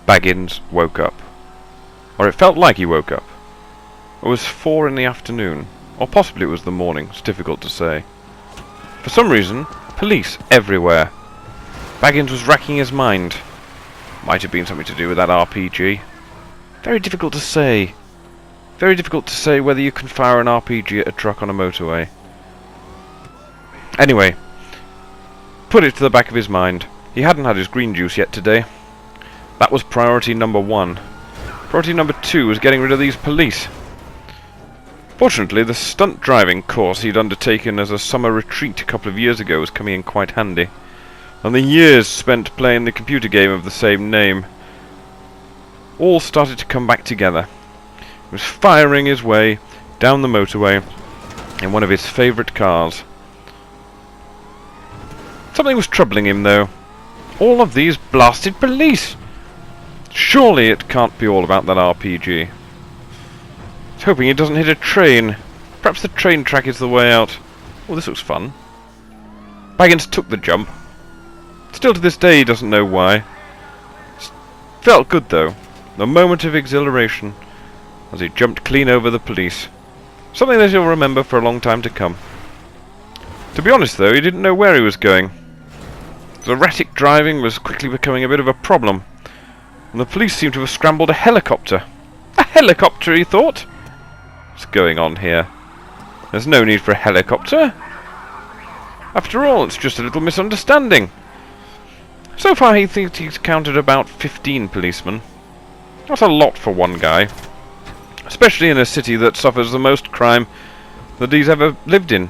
Baggins woke up. Or it felt like he woke up. It was 4 in the afternoon. Or possibly it was the morning. It's difficult to say. For some reason, police everywhere. Baggins was racking his mind. Might have been something to do with that RPG. Very difficult to say. Very difficult to say whether you can fire an RPG at a truck on a motorway. Anyway, put it to the back of his mind. He hadn't had his green juice yet today. That was priority number 1. Priority number 2 was getting rid of these police. Fortunately, the stunt driving course he'd undertaken as a summer retreat a couple of years ago was coming in quite handy. And the years spent playing the computer game of the same name all started to come back together. He was firing his way down the motorway in one of his favourite cars. Something was troubling him, though. All of these blasted police! Surely it can't be all about that RPG. He's hoping he doesn't hit a train. Perhaps the train track is the way out. Oh, this looks fun. Baggins took the jump. Still to this day he doesn't know why. Felt good, though. The moment of exhilaration as he jumped clean over the police. Something that he'll remember for a long time to come. To be honest, though, he didn't know where he was going. His erratic driving was quickly becoming a bit of a problem, and the police seemed to have scrambled a helicopter. A helicopter, he thought? What's going on here? There's no need for a helicopter. After all, it's just a little misunderstanding. So far he thinks he's counted about 15 policemen. That's a lot for one guy. Especially in a city that suffers the most crime that he's ever lived in.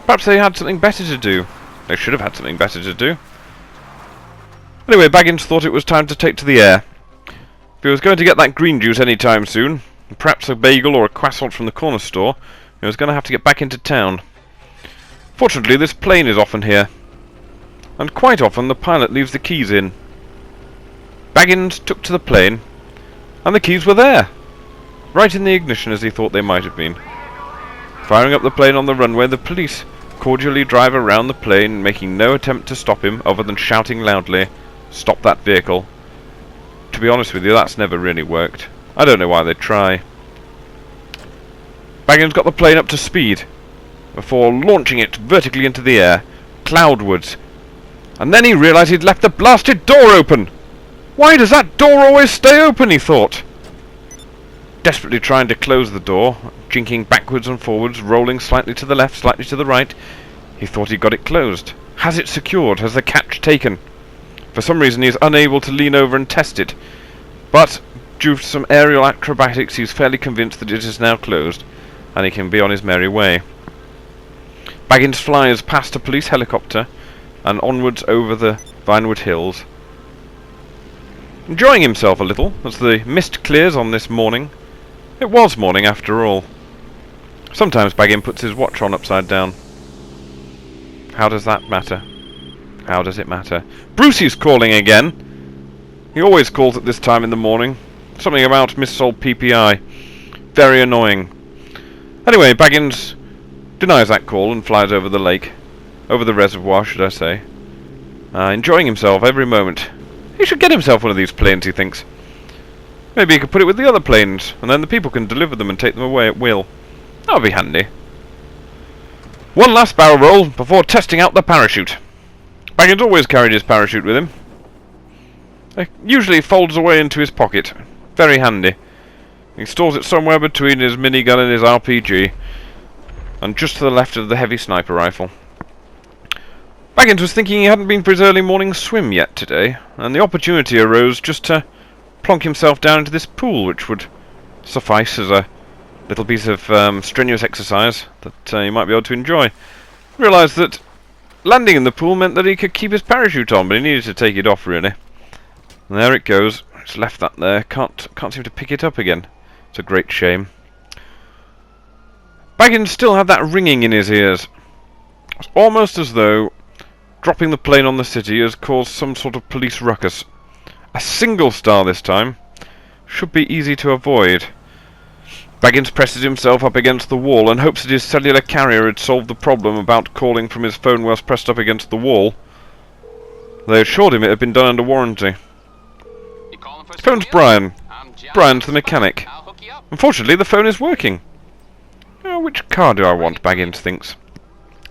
Perhaps they had something better to do. They should have had something better to do. Anyway, Baggins thought it was time to take to the air. If he was going to get that green juice any time soon, and perhaps a bagel or a croissant from the corner store, he was going to have to get back into town. Fortunately, this plane is often here. And quite often the pilot leaves the keys in. Baggins took to the plane, and the keys were there. Right in the ignition as he thought they might have been. Firing up the plane on the runway, the police cordially drive around the plane, making no attempt to stop him other than shouting loudly, "Stop that vehicle." To be honest with you, that's never really worked. I don't know why they try. Baggins got the plane up to speed before launching it vertically into the air, cloudwards. And then he realised he'd left the blasted door open. Why does that door always stay open, he thought. Desperately trying to close the door, jinking backwards and forwards, rolling slightly to the left, slightly to the right, he thought he'd got it closed. Has it secured? Has the catch taken? For some reason he is unable to lean over and test it, but due to some aerial acrobatics he's fairly convinced that it is now closed, and he can be on his merry way. Baggins flies past a police helicopter and onwards over the Vinewood Hills, enjoying himself a little as the mist clears on this morning. It was morning after all. Sometimes Baggins puts his watch on upside down. How does that matter? How does it matter? Brucey's calling again. He always calls at this time in the morning. Something about missold PPI. Very annoying. Anyway, Baggins denies that call and flies over the lake. Over the reservoir, should I say. Enjoying himself every moment. He should get himself one of these planes, he thinks. Maybe he could put it with the other planes, and then the people can deliver them and take them away at will. That would be handy. One last barrel roll before testing out the parachute. Baggins always carried his parachute with him. It usually folds away into his pocket. Very handy. He stores it somewhere between his minigun and his RPG, and just to the left of the heavy sniper rifle. Baggins was thinking he hadn't been for his early morning swim yet today, and the opportunity arose just to plonk himself down into this pool, which would suffice as a little piece of strenuous exercise that he might be able to enjoy. Realised that landing in the pool meant that he could keep his parachute on, but he needed to take it off, really. And there it goes. It's left that there. Can't seem to pick it up again. It's a great shame. Baggins still had that ringing in his ears. It's almost as though dropping the plane on the city has caused some sort of police ruckus. A single star this time. Should be easy to avoid. Baggins presses himself up against the wall and hopes that his cellular carrier had solved the problem about calling from his phone whilst pressed up against the wall. They assured him it had been done under warranty. You calling for Phone's Brian. Brian's the mechanic. Unfortunately, the phone is working. Which car do I want, Baggins thinks.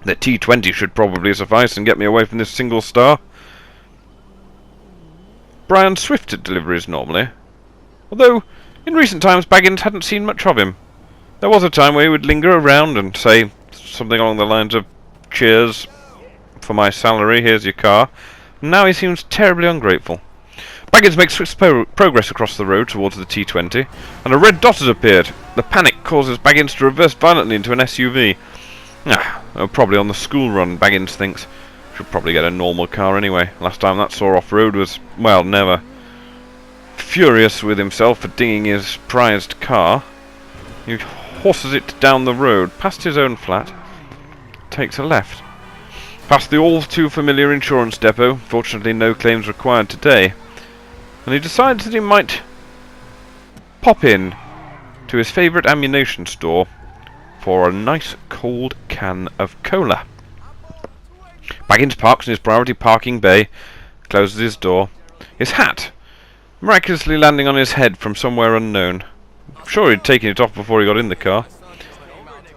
The T20 should probably suffice and get me away from this single star. Brian's swift at deliveries normally, although in recent times Baggins hadn't seen much of him. There was a time where he would linger around and say something along the lines of, "Cheers for my salary, here's your car." And now he seems terribly ungrateful. Baggins makes swift progress across the road towards the T20, and a red dot has appeared. The panic causes Baggins to reverse violently into an SUV. Probably on the school run, Baggins thinks. Should probably get a normal car anyway. Last time that saw off-road was, well, never. Furious with himself for dinging his prized car, he horses it down the road, past his own flat, takes a left. Past the all-too-familiar insurance depot, fortunately no claims required today, and he decides that he might pop in to his favourite ammunition store for a nice cold can of cola. Baggins parks in his priority parking bay, closes his door. His hat, miraculously landing on his head from somewhere unknown. I'm sure he'd taken it off before he got in the car.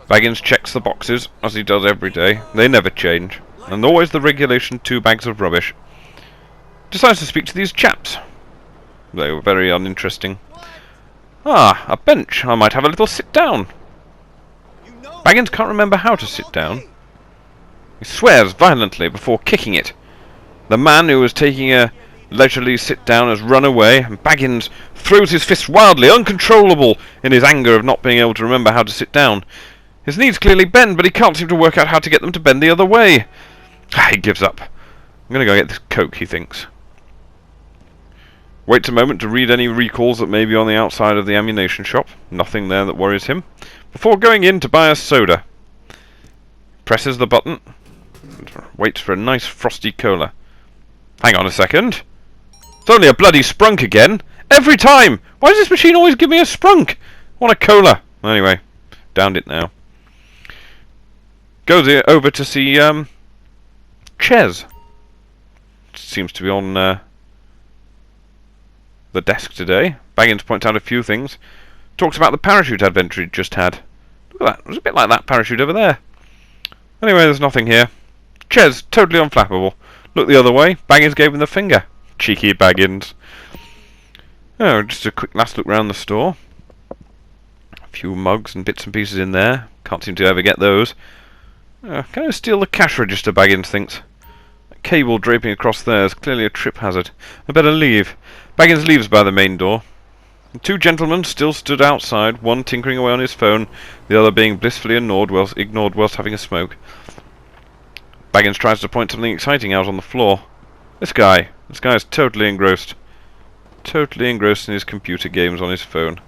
Baggins checks the boxes, as he does every day. They never change, and always the regulation 2 bags of rubbish. Decides to speak to these chaps. They were very uninteresting. A bench. I might have a little sit down. Baggins can't remember how to sit down. He swears violently before kicking it. The man who was taking a leisurely sit down has run away, and Baggins throws his fists wildly, uncontrollable in his anger of not being able to remember how to sit down. His knees clearly bend, but he can't seem to work out how to get them to bend the other way. He gives up. I'm going to go get this Coke, he thinks. Waits a moment to read any recalls that may be on the outside of the ammunition shop. Nothing there that worries him. Before going in to buy a soda. Presses the button. Waits for a nice frosty cola. Hang on a second. It's only a bloody sprunk again. Every time! Why does this machine always give me a sprunk? I want a cola. Anyway, downed it now. Goes over to see Ches. Seems to be on the desk today. Baggins points out a few things. Talks about the parachute adventure he'd just had. Look at that. It was a bit like that parachute over there. Anyway, there's nothing here. Ches, totally unflappable. Look the other way. Baggins gave him the finger. Cheeky Baggins. Just a quick last look round the store. A few mugs and bits and pieces in there. Can't seem to ever get those. Can I steal the cash register, Baggins thinks. That cable draping across there is clearly a trip hazard. I better leave. Baggins leaves by the main door. The 2 gentlemen still stood outside, one tinkering away on his phone, the other being blissfully ignored whilst having a smoke. Baggins tries to point something exciting out on the floor. This guy is totally engrossed. Totally engrossed in his computer games on his phone.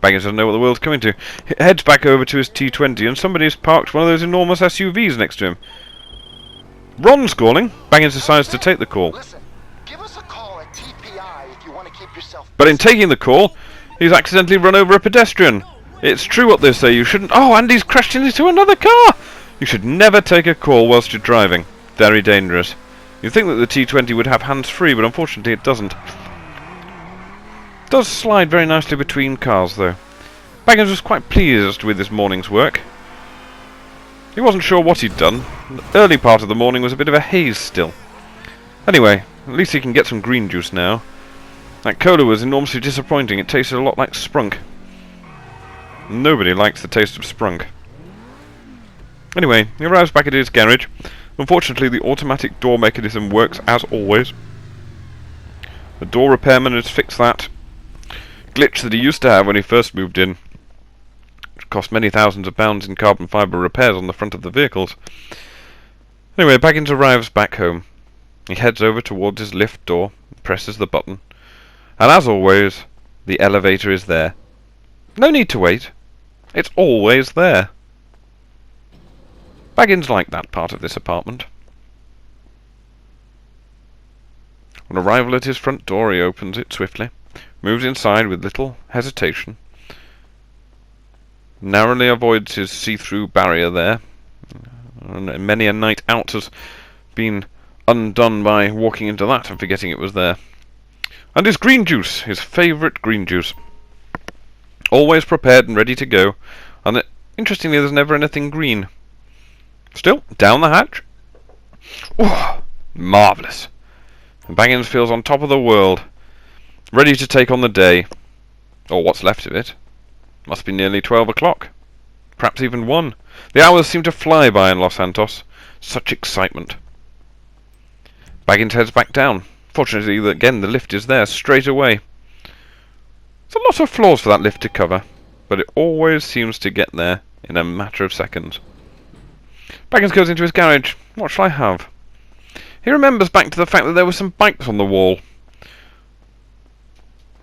Baggins doesn't know what the world's coming to. He heads back over to his T20 and somebody's parked one of those enormous SUVs next to him. Ron's calling. Baggins decides to take the call. Listen, give us a call at TPI if you want to keep yourself. But in taking the call, he's accidentally run over a pedestrian. It's true what they say, you shouldn't... and he's crashed into another car! You should never take a call whilst you're driving. Very dangerous. You'd think that the T20 would have hands-free, but unfortunately it doesn't. It does slide very nicely between cars, though. Baggins was quite pleased with his morning's work. He wasn't sure what he'd done. The early part of the morning was a bit of a haze still. Anyway, at least he can get some green juice now. That cola was enormously disappointing. It tasted a lot like sprunk. Nobody likes the taste of sprunk. Anyway, he arrives back at his garage. Unfortunately, the automatic door mechanism works as always. The door repairman has fixed that glitch that he used to have when he first moved in, which cost many thousands of pounds in carbon fibre repairs on the front of the vehicles. Anyway, Baggins arrives back home. He heads over towards his lift door, presses the button, and as always, the elevator is there. No need to wait. It's always there. Baggins liked that part of this apartment. On arrival at his front door, he opens it swiftly, moves inside with little hesitation, narrowly avoids his see-through barrier there, and many a night out has been undone by walking into that and forgetting it was there. And his green juice, his favourite green juice. Always prepared and ready to go. And interestingly, there's never anything green. Still, down the hatch. Oh, marvellous. And Baggins feels on top of the world. Ready to take on the day. Or what's left of it. Must be nearly 12 o'clock. Perhaps even 1. The hours seem to fly by in Los Santos. Such excitement. Baggins heads back down. Fortunately, again, the lift is there straight away. There's a lot of floors for that lift to cover, but it always seems to get there in a matter of seconds. Baggins goes into his garage. What shall I have? He remembers back to the fact that there were some bikes on the wall.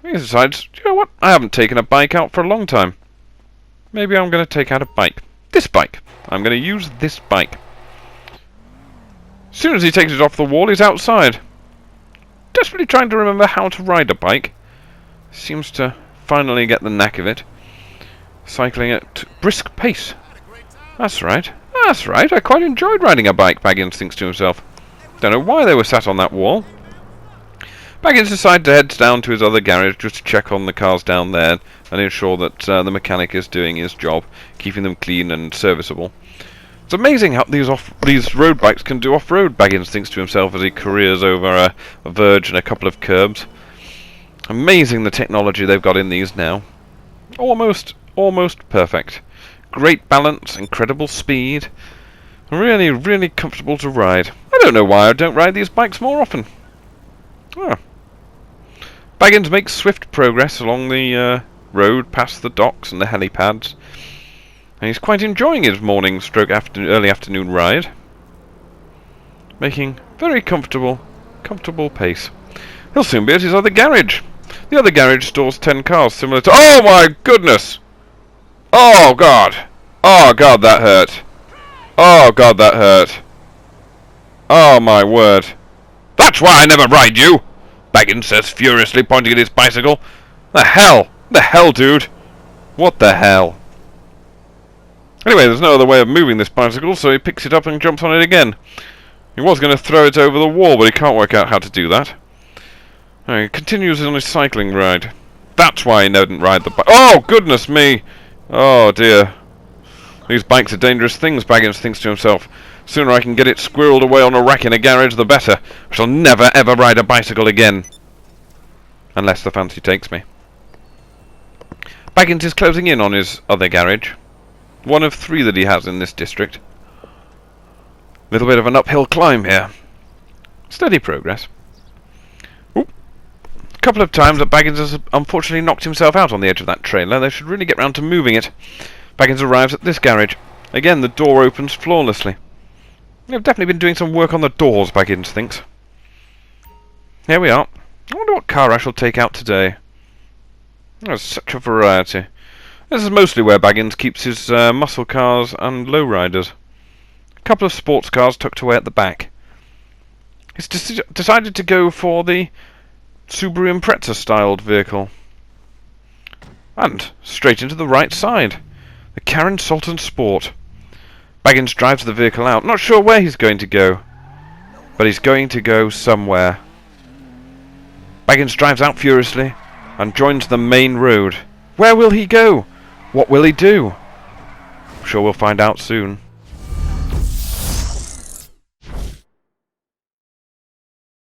He decides, you know what, I haven't taken a bike out for a long time. Maybe I'm going to take out a bike. This bike. I'm going to use this bike. As soon as he takes it off the wall, he's outside. Desperately trying to remember how to ride a bike. Seems to finally get the knack of it. Cycling at brisk pace. That's right. That's right. I quite enjoyed riding a bike, Baggins thinks to himself. Don't know why they were sat on that wall. Baggins decides to head down to his other garage just to check on the cars down there and ensure that the mechanic is doing his job, keeping them clean and serviceable. It's amazing how these road bikes can do off-road, Baggins thinks to himself as he careers over a verge and a couple of curbs. Amazing the technology they've got in these now. Almost perfect. Great balance, incredible speed. Really, really comfortable to ride. I don't know why I don't ride these bikes more often. Oh. Baggins makes swift progress along the road past the docks and the helipads. And he's quite enjoying his morning stroke early afternoon ride. Making very comfortable pace. He'll soon be at his other garage. The other garage stores 10 cars similar to... Oh my goodness! Oh god! Oh god, that hurt! Oh god, that hurt! Oh my word! That's why I never ride you! Baggins says furiously, pointing at his bicycle. The hell! The hell, dude! What the hell? Anyway, there's no other way of moving this bicycle, so he picks it up and jumps on it again. He was going to throw it over the wall, but he can't work out how to do that. He continues on his cycling ride. That's why he didn't ride the bike. Oh, goodness me! Oh, dear. These bikes are dangerous things, Baggins thinks to himself. Sooner I can get it squirreled away on a rack in a garage, the better. I shall never, ever ride a bicycle again. Unless the fancy takes me. Baggins is closing in on his other garage. One of 3 that he has in this district. Little bit of an uphill climb here. Steady progress. Ooh. A couple of times that Baggins has unfortunately knocked himself out on the edge of that trailer. They should really get round to moving it. Baggins arrives at this garage. Again, the door opens flawlessly. They've definitely been doing some work on the doors, Baggins thinks. Here we are. I wonder what car I shall take out today. There's such a variety. This is mostly where Baggins keeps his muscle cars and lowriders. A couple of sports cars tucked away at the back. He's decided to go for the Subaru Impreza-styled vehicle. And straight into the right side. The Karen Sultan Sport. Baggins drives the vehicle out. Not sure where he's going to go. But he's going to go somewhere. Baggins drives out furiously and joins the main road. Where will he go? What will he do? I'm sure we'll find out soon.